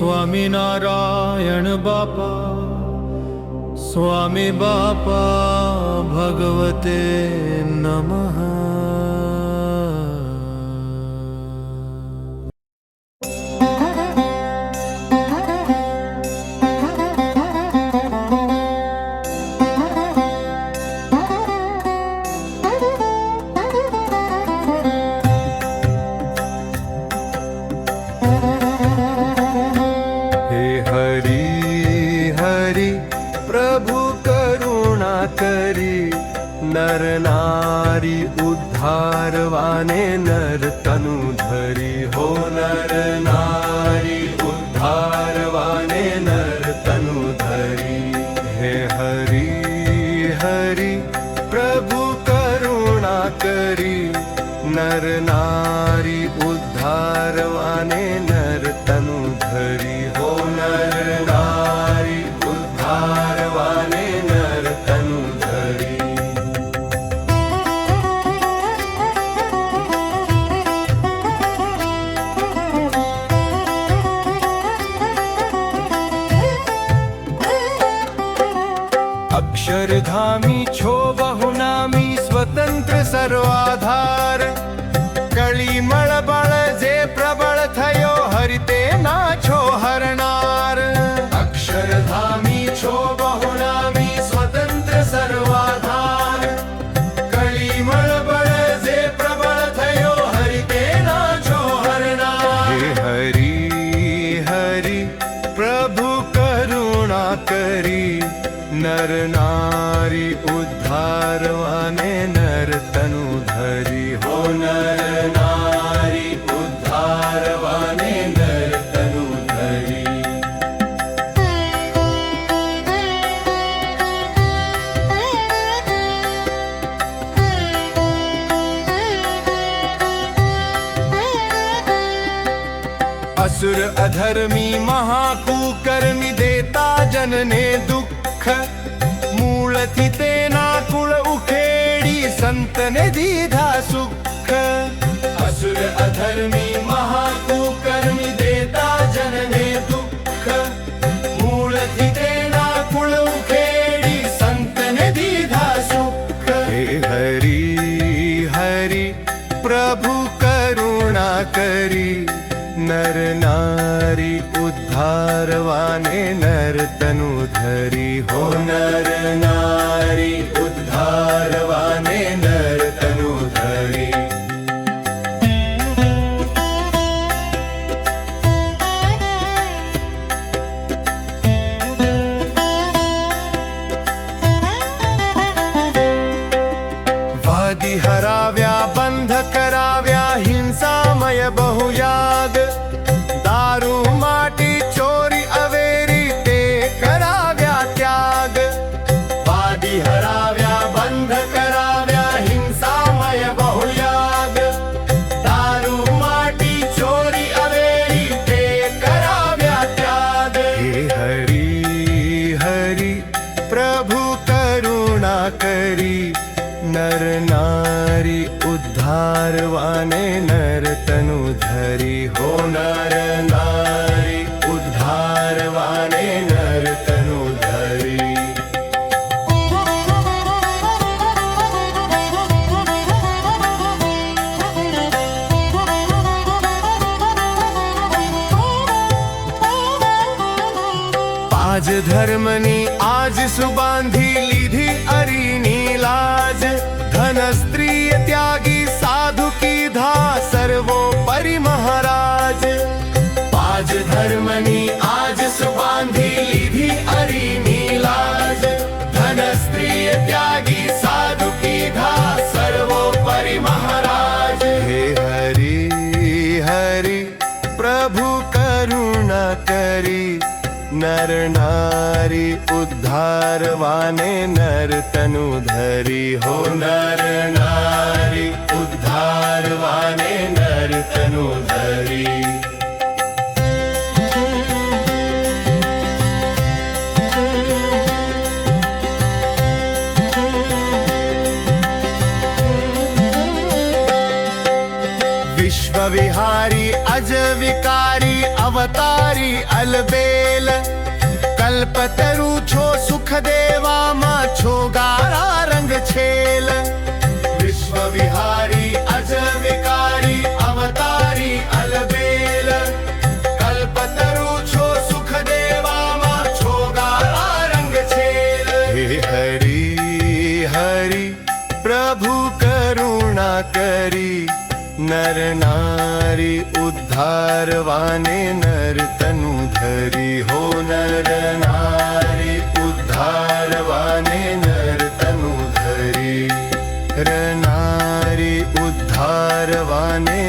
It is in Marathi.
स्वामीनारायण बापा, स्वामी बापा भगवते नमः। प्रभु करुणा करी, नर नारी उद्धारवाने नर तनु धरी। हो नर नारी उद्धारवाने नर तनु धरी। हे हरि हरि प्रभु करुणा करी, नर नारी उद्धारवाने नर तनु धरी। हो नर नारी उद्धारवाने नर तनु धरी। अक्षरधामी छो बहुनामी स्वतंत्र सर्वाधार। कळीमळ बळ जे प्रबळ थयो हरिते नाछो हरणार। अक्षरधामी छो बहुनामी स्वतंत्र सर्वाधार। कळीमळ बळ जे प्रबळ थयो हरिते नाछो हरणार। हे हरि हरि प्रभु करुणा करी, नर नारी उद्धारवाने नर तनु धरी। हो नर नारी उद्धारवाने नर तनु धरी। असुर अधर्मी महाकुकर्मी देता जनने दुःख। मूळथी तेना कुळ उखेडी संतने दीधा सुख। असुर अधर्मी महाकुकर्मी देता जनने दुःख। मूळथी तेना कुळ उखेडी संतने दीधा सुख। हे हरि हरि प्रभु करुणा करी, नर नारी उद्धारवाने नर तनु धरी। हो नर नारी उद्धारवाने नर तनु धरी। वादी हराव्या बंध कराव्या हिंसामय बहुयाग। दारू माटी चोरी अवेरी ते कराव्या त्याग। वादी हराव्या बंध कराव्या हिंसामय बहुयाग। दारू माटी चोरी अवेरी ते कराव्या त्याग। हे हरि हरि प्रभु करुणा करी, नर नारी उद्धारवाने नर तनु धरी। हो नर नारी उद्धारवाने नर तनु धरी। पाज धर्मनी आज सुबांधी लीधी अरीनी लाज। धन स्त्रिय त्यागी साधु की धा सर्वोपरि महाराज। पाज धर्मनी आज सुबांधी लीधी अरीनी लाज। धन स्त्रिय त्यागी साधु की धा सर्वोपरि महाराज। हे हरि हरि प्रभु करुणा करी, नर नारी उद्धारवाने नर तनु धरी। हो नर नारी उद्धारवाने नर तनु धरी। विश्व विहारी अज विकारी अवतारी अलबेल कल्पतरु छो सुख देवा मा छो गारा रंग छेल विश्व विहारी अज विकारी अवतारी अलबेल कल्पतरु छो सुख देवा मा छो गारा रंग छेल हे हरि हरि प्रभु करुणा करी नर नारी उद्धार वाने नर तनु धरी हो नर नारी उद्धार वाने नर तनु धरी नर नारी उद्धार वाने